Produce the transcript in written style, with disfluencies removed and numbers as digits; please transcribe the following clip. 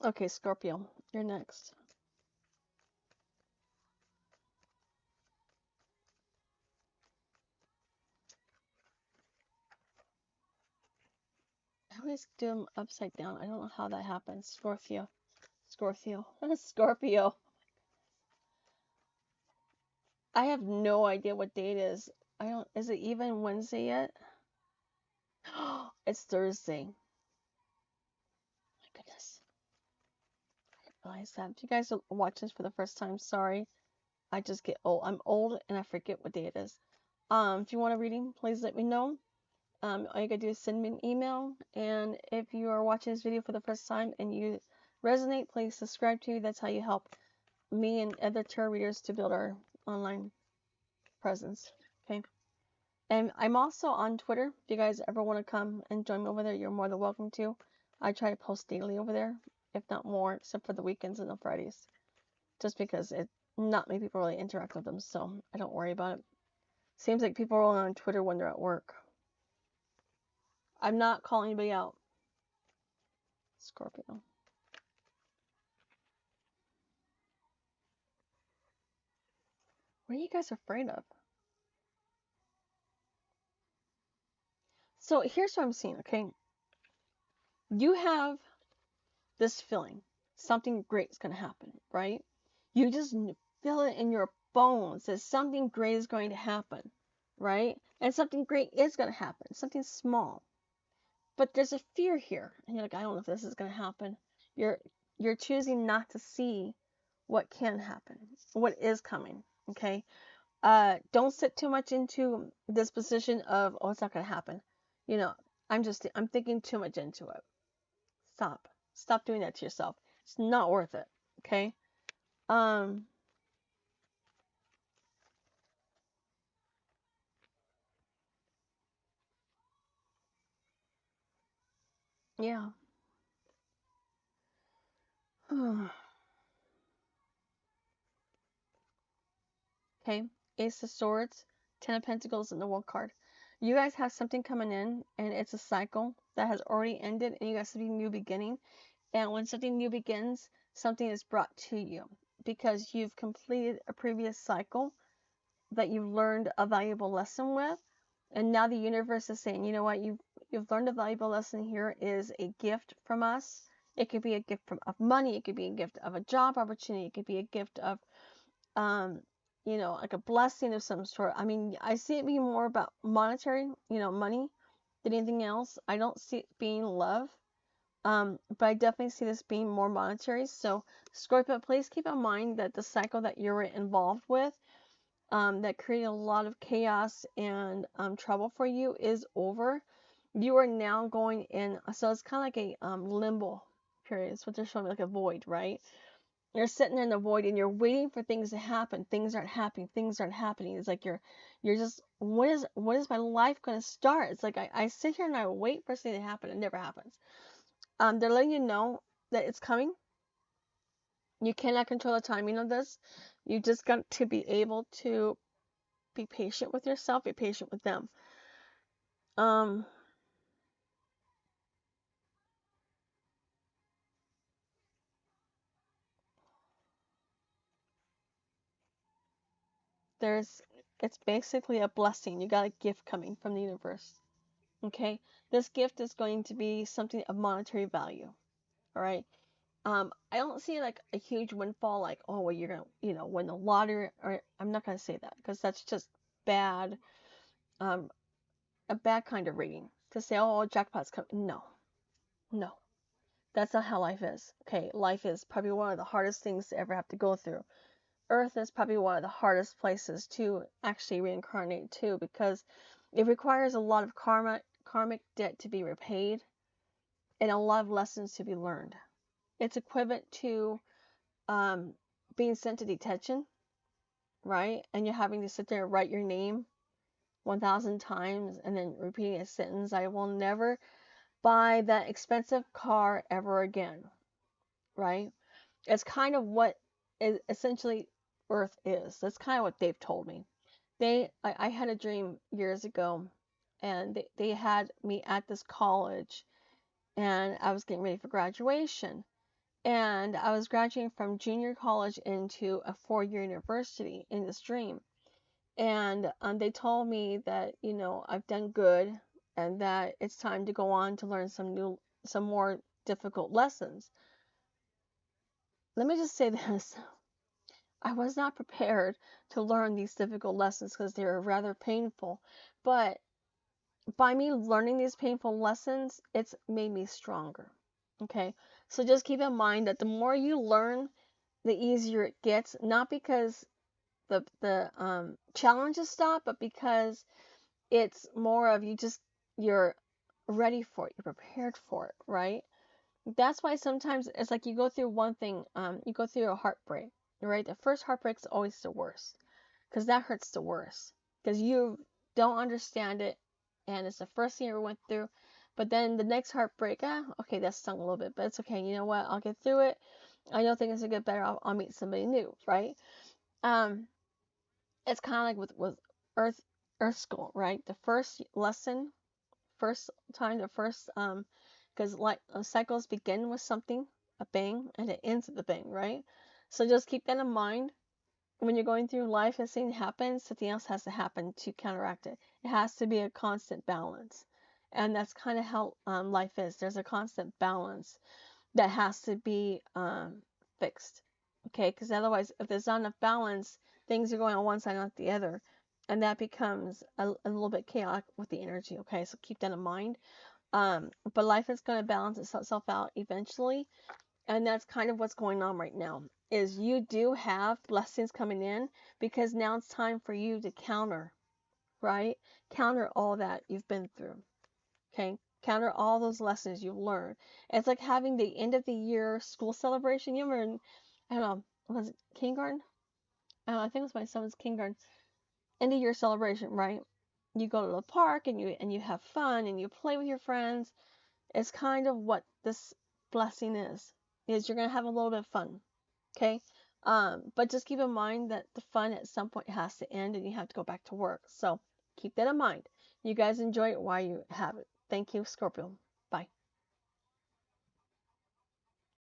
Okay, Scorpio, you're next. I always do them upside down. I don't know how that happens. Scorpio. Scorpio. Scorpio. I have no idea what date it is. I don't, is it even Wednesday yet? It's Thursday. My goodness. I realize that. If you guys are watching this for the first time, sorry. I just get old. I'm old and I forget what day it is. If you want a reading, please let me know. All you gotta do is send me an email. And if you are watching this video for the first time and you resonate, please subscribe to. That's how you help me and other tarot readers to build our online presence. Okay. And I'm also on Twitter. If you guys ever want to come and join me over there, you're more than welcome to. I try to post daily over there, if not more, except for the weekends and the Fridays. Just because not many people really interact with them, so I don't worry about it. Seems like people are on Twitter when they're at work. I'm not calling anybody out. Scorpio. What are you guys afraid of? So here's what I'm seeing, okay? You have this feeling. Something great is going to happen, right? You just feel it in your bones that something great is going to happen, right? And something great is going to happen, something small. But there's a fear here. And you're like, I don't know if this is going to happen. You're you're choosing not to see what can happen, what is coming, okay? Don't sit too much into this position of, oh, it's not going to happen. You know, I'm thinking too much into it. Stop. Stop doing that to yourself. It's not worth it, okay? Um, yeah. Okay, Ace of Swords, Ten of Pentacles, and the World card. You guys have something coming in, and it's a cycle that has already ended, and you got something new beginning. And when something new begins, something is brought to you because you've completed a previous cycle that you've learned a valuable lesson with. And now the universe is saying, you know what, you've learned a valuable lesson. Here is a gift from us. It could be a gift of money, it could be a gift of a job opportunity, it could be a gift of um, like a blessing of some sort. I mean, I see it being more about monetary, money than anything else. I don't see it being love. But I definitely see this being more monetary. So, Scorpio, please keep in mind that the cycle that you're involved with, that created a lot of chaos and trouble for you, is over. You are now going in, so it's kind of like a limbo period. It's what they're showing me, like a void, right? You're sitting in the void and you're waiting for things to happen. Things aren't happening. Things aren't happening. It's like you're just, what is my life going to start? It's like I sit here and I wait for something to happen. It never happens. They're letting you know that it's coming. You cannot control the timing of this. You just got to be able to be patient with yourself, be patient with them. Um, there's, it's basically a blessing. You got a gift coming from the universe. Okay, this gift is going to be something of monetary value. All right. I don't see like a huge windfall, like, oh, well, you're gonna, win the lottery, or I'm not gonna say that because that's just bad, um, a bad kind of reading to say, oh, jackpot's coming. No, no, that's not how life is. Okay, life is probably one of the hardest things to ever have to go through. Earth is probably one of the hardest places to actually reincarnate to because it requires a lot of karmic debt to be repaid, and a lot of lessons to be learned. It's equivalent to um, being sent to detention, right? And you're having to sit there and write your name 1,000 times and then repeating a sentence. I will never buy that expensive car ever again, right? It's kind of what is essentially Earth is. That's kind of what they've told me. I had a dream years ago, and they had me at this college, and I was getting ready for graduation. And I was graduating from junior college into a 4-year university in this dream. And they told me that, you know, I've done good and that it's time to go on to learn some more difficult lessons. Let me just say this. I was not prepared to learn these difficult lessons because they were rather painful. But by me learning these painful lessons, it's made me stronger. Okay? So just keep in mind that the more you learn, the easier it gets, not because the challenges stop, but because it's more of you're ready for it, you're prepared for it, right? That's why sometimes it's like you go through one thing, you go through a heartbreak, right? The first heartbreak's always the worst, because that hurts the worst, because you don't understand it, and it's the first thing you ever went through. But then the next heartbreak, okay, that stung a little bit, but it's okay. You know what? I'll get through it. I know things will get better. I'll meet somebody new, right? Um, it's kind of like with Earth Earth School, right? The first lesson, first time, the first because like cycles begin with something, a bang, and it ends with a bang, right? So just keep that in mind when you're going through life and something happens, something else has to happen to counteract it. It has to be a constant balance. And that's kind of how life is. There's a constant balance that has to be fixed. Okay, because otherwise, if there's not enough balance, things are going on one side, not the other. And that becomes a little bit chaotic with the energy. Okay, so keep that in mind. But life is going to balance itself out eventually. And that's kind of what's going on right now. Is you do have blessings coming in because now it's time for you to counter, right? Counter all that you've been through. Okay, counter all those lessons you've learned. It's like having the end of the year school celebration. You remember, I don't know, was it kindergarten? I don't know, I think it was my son's kindergarten. End of year celebration, right? You go to the park and you have fun and you play with your friends. It's kind of what this blessing is you're gonna have a little bit of fun. Okay? But just keep in mind that the fun at some point has to end and you have to go back to work. So keep that in mind. You guys enjoy it while you have it. Thank you, Scorpio.